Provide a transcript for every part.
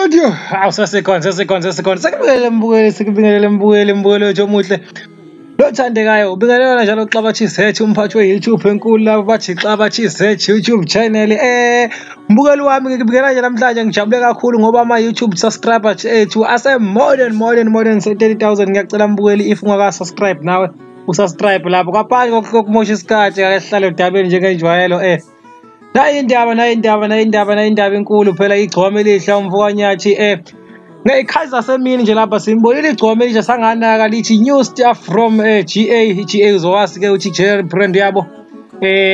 Audio, awusasekhona sekubingelele mbukeli wethu omuhle lothandekayo ubingelelana njalo Xabathi Search umphathi we-YouTube enkulu labo bathi Xabathi Search YouTube channel. Mbukeli wami ngikubingelela nje namhlanje ngijabule kakhulu ngoba ama-YouTube subscribers ethu ase more than 30,000. Ngiyacela mbukeli if ungaka-subscribe nawe usubscribe lapho ngaphandle kokumosha isikhathi akahlale udabeni njengenjwayelo. Nayi indaba enkulu phela igcwame elihle umfokanyathi ngekhathi zasemini nje lapha simbonile igcwame elisha sanganaka lithi new stuff from GA uzowazi ke uthi general brand yabo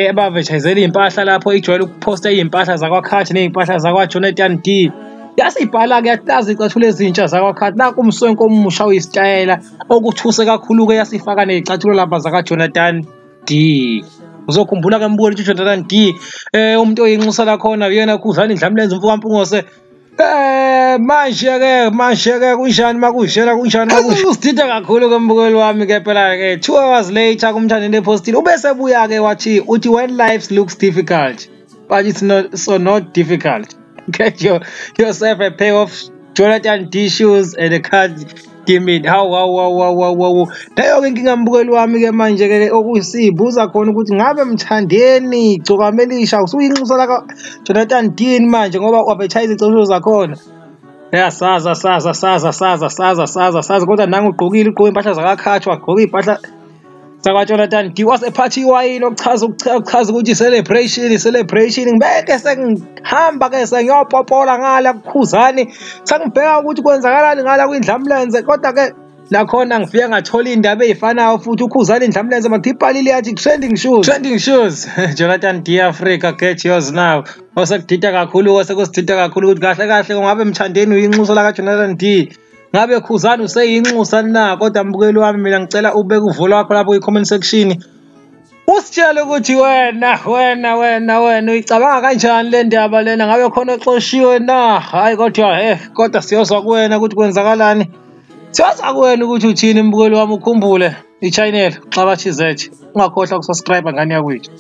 abavejayizela impahla lapho ijwayele ukuposta impahla zakwaKhathi nezimpahla zakwaJonathan D. Yasibhala ke yahlazi icathulo ezintsha zakwaKhathi naku umswenko omusha uyisitayela okuthuse kakhulu ke yasifaka nezicathulo lapha zakaJonathan D. Uzokhumbula ke mbukeli ukuthi uJonathan D umuntu oyinxusa la khona uyena Khuzani Dlamlenze umfukampungose. Manje ke kunjani makushela kunjani usidida kakhulu ke mbukeli wami ke phela ke 2 hours later kumthandeni epostile ubese buya ke wathi uthi when life looks difficult but it's not difficult. Get yourself a pair of Jonathan D shoes and a card. Give me how leyo ke inkinga mbukeli wami ke manje ke okuyisibuza khona ukuthi ngabe mthandeni gcokamelisha usuyinxusa la Jonathan D manje ngoba u-advertise icebo zakhona yasaza kodwa nangu ugqoka impahla zakaKhathi wagqoka impahla zakwaJonathan D wasephathi iwayini okuchaza ukuthi celebration ngibeke sengihamba ke sengiyopopola ngala kuKhuzani sengibheka ukuthi kwenzakalani ngala kuNdlamlenze kodwa ke nakhona ngifike ngathola indaba ezifanayo futhi uKhuzani Dlamlenze mathiphalile yathi trending shoes Jonathan D Africa get yours now. Osekudida kakhulu ukuthi kahle ngabe mthandeni uyinxusa la kaJonathan D ngabe Khuzani useyinxusa na kodwa mbukeli wami mina ngicela ubeke uvulo wakho lapho kwi-comment section usitshele ukuthi wena uyicabanga kanjani le ndaba lena ngabe khona oxoshiwe na hayi kodwa siyozwa kuwena ukuthi kwenzakalani siyozwa kuwena ukuthi uthini mbukeli wami ukhumbule i-channel Xabathi Search ungakhohlwa ukusubscribe ngani yakwethu.